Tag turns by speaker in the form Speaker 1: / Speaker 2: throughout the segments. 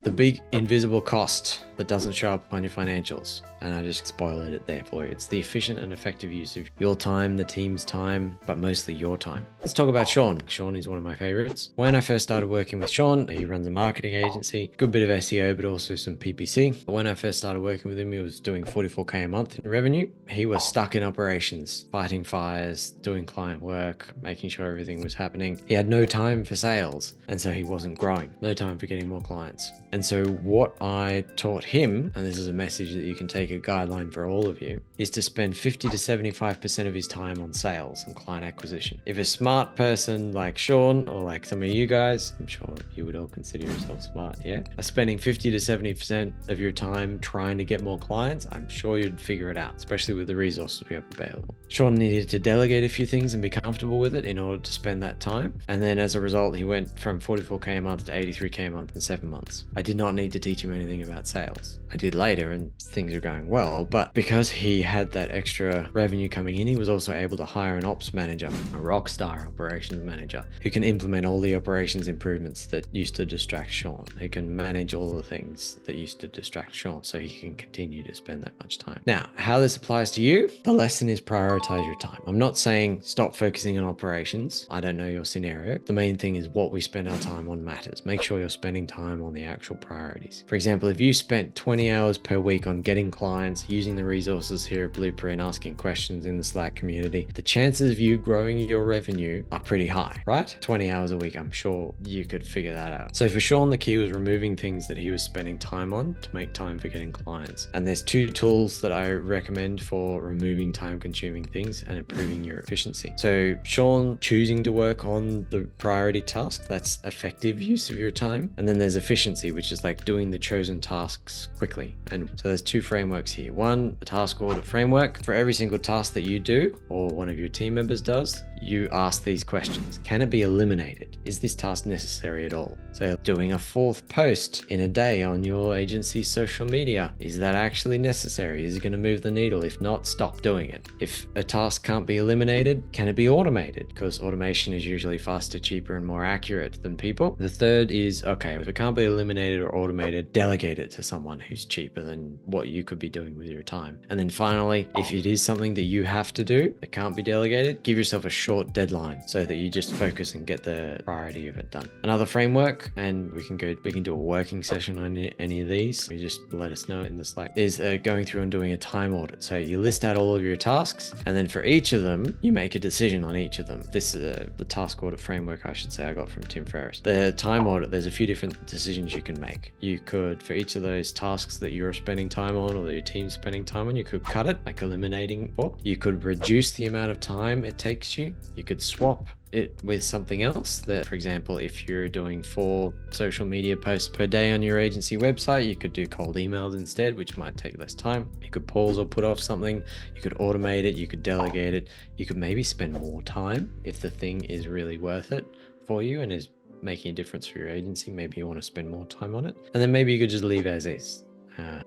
Speaker 1: the big invisible cost that doesn't show up on your financials. And I just spoiled it there for you. It's the efficient and effective use of your time, the team's time, but mostly your time. Let's talk about Sean. Sean is one of my favorites. When I first started working with Sean, he runs a marketing agency, good bit of SEO, but also some PPC. When I first started working with him, he was doing 44K a month in revenue. He was stuck in operations, fighting fires, doing client work, making sure everything was happening. He had no time for sales, and so he wasn't growing. No time for getting more clients. And so what I taught him, and this is a message that you can take a guideline for all of you, is to spend 50 to 75% of his time on sales and client acquisition. If a smart person like Sean, or like some of you guys, I'm sure you would all consider yourself smart, yeah, are spending 50 to 70% of your time trying to get more clients, I'm sure you'd figure it out, especially with the resources we have available. Sean needed to delegate a few things and be comfortable with it in order to spend that time. And then as a result, he went from 44K a month to 83K a month in 7 months. I did not need to teach him anything about sales. I did later and things are going well, but because he had that extra revenue coming in, he was also able to hire an ops manager, a rock star operations manager, who can implement all the operations improvements that used to distract Sean. He can manage all the things that used to distract Sean so he can continue to spend that much time. Now, how this applies to you, the lesson is prioritize your time. I'm not saying stop focusing on operations. I don't know your scenario. The main thing is what we spend our time on matters. Make sure you're spending time on the actual priorities. For example, if you spent 20 hours per week on getting clients, using the resources here at Blueprint, asking questions in the Slack community, the chances of you growing your revenue are pretty high, right? 20 hours a week, I'm sure you could figure that out. So for Sean, the key was removing things that he was spending time on to make time for getting clients. And there's two tools that I recommend for removing time-consuming things and improving your efficiency. So Sean choosing to work on the priority task, that's effective use of your time. And then there's efficiency, which is like doing the chosen tasks quickly. And so there's two frameworks here. One, the task order framework. For every single task that you do or one of your team members does, you ask these questions. Can it be eliminated? Is this task necessary at all? So doing a fourth post in a day on your agency's social media, is that actually necessary? Is it going to move the needle? If not, stop doing it. If a task can't be eliminated, can it be automated? Because automation is usually faster, cheaper, and more accurate than people. The third is, okay, if it can't be eliminated or automated, delegate it to someone who's cheaper than what you could be doing with your time. And then finally, if it is something that you have to do that can't be delegated, give yourself a short deadline so that you just focus and get the priority of it done. Another framework, and we can do a working session on any of these. You just let us know in the Slack, is going through and doing a time audit. So you list out all of your tasks, and then for each of them, you make a decision on each of them. This is the task audit framework, I should say, I got from Tim Ferriss. The time audit, there's a few different decisions you can make. You could, for each of those tasks that you're spending time on or that your team's spending time on, you could cut it, like eliminating, or you could reduce the amount of time it takes you. You could swap it with something else. That, for example, if you're doing 4 social media posts per day on your agency website, you could do cold emails instead, which might take less time. You could pause or put off something. You could automate it. You could delegate it. You could maybe spend more time if the thing is really worth it for you and is making a difference for your agency. Maybe you want to spend more time on it. And then maybe you could just leave as is.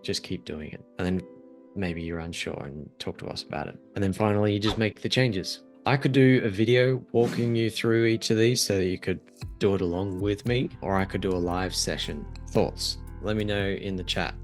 Speaker 1: Just keep doing it. And then maybe you're unsure and talk to us about it. And then finally, you just make the changes. I could do a video walking you through each of these so that you could do it along with me, or I could do a live session. Thoughts? Let me know in the chat.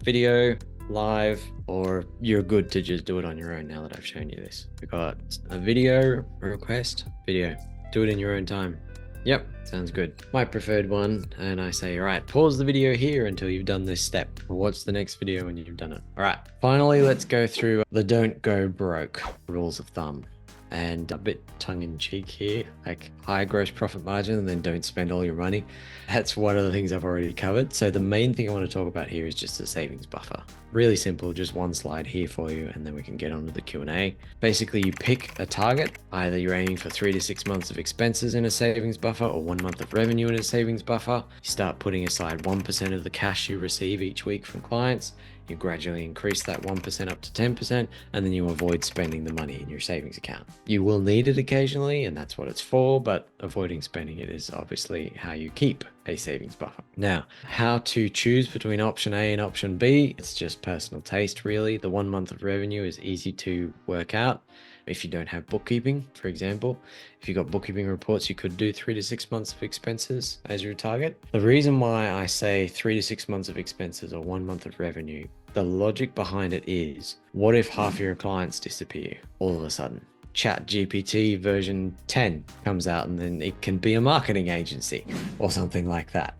Speaker 1: Video, live, or you're good to just do it on your own now that I've shown you this. We've got a video request, video. Do it in your own time. Yep, sounds good. My preferred one, and I say, all right, pause the video here until you've done this step. Watch the next video when you've done it. All right, finally, let's go through the don't go broke rules of thumb. And a bit tongue-in-cheek here, like high gross profit margin and then don't spend all your money. That's one of the things I've already covered. So the main thing I want to talk about here is just a savings buffer. Really simple, just one slide here for you, and then we can get on to the Q&A. Basically, you pick a target. Either you're aiming for 3 to 6 months of expenses in a savings buffer or 1 month of revenue in a savings buffer. You start putting aside 1% of the cash you receive each week from clients. You gradually increase that 1% up to 10%, and then you avoid spending the money in your savings account. You will need it occasionally, and that's what it's for, but avoiding spending it is obviously how you keep a savings buffer. Now, how to choose between option A and option B, it's just personal taste, really. The 1 month of revenue is easy to work out. If you don't have bookkeeping, for example, if you've got bookkeeping reports, you could do 3 to 6 months of expenses as your target. The reason why I say 3 to 6 months of expenses or 1 month of revenue, the logic behind it is, what if half your clients disappear all of a sudden? Chat GPT version 10 comes out and then it can be a marketing agency or something like that.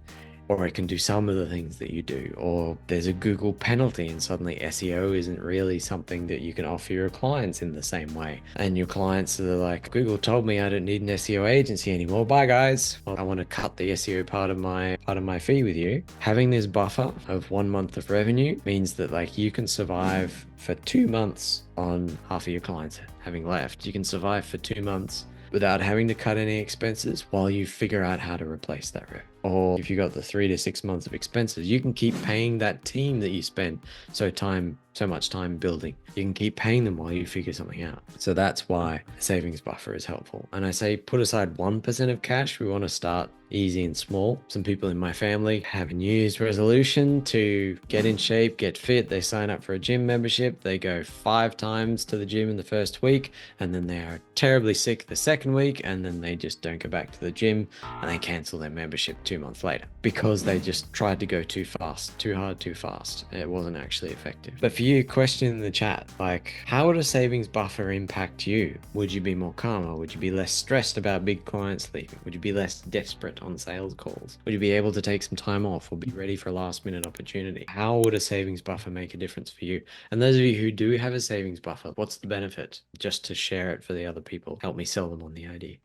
Speaker 1: Or it can do some of the things that you do, or there's a Google penalty and suddenly SEO isn't really something that you can offer your clients in the same way. And your clients are like, Google told me I don't need an SEO agency anymore. Bye guys. Well, I want to cut the SEO part of my fee with you. Having this buffer of 1 month of revenue means that like you can survive for 2 months on half of your clients having left. You can survive for 2 months without having to cut any expenses while you figure out how to replace that revenue. Or if you got the 3 to 6 months of expenses, you can keep paying that team that you spent so much time building. You can keep paying them while you figure something out. So that's why a savings buffer is helpful. And I say put aside 1% of cash. We want to start easy and small. Some people in my family have a New Year's resolution to get in shape, get fit. They sign up for a gym membership. They go 5 times to the gym in the first week, and then they are terribly sick the second week, and then they just don't go back to the gym and they cancel their membership 2 months later because they just tried to go too fast, too hard, too fast. It wasn't actually effective. But for you, question in the chat, like, how would a savings buffer impact you? Would you be more calmer? Would you be less stressed about big clients leaving? Would you be less desperate on sales calls? Would you be able to take some time off or be ready for a last minute opportunity? How would a savings buffer make a difference for you? And those of you who do have a savings buffer, what's the benefit? Just to share it for the other people. Help me sell them on the idea.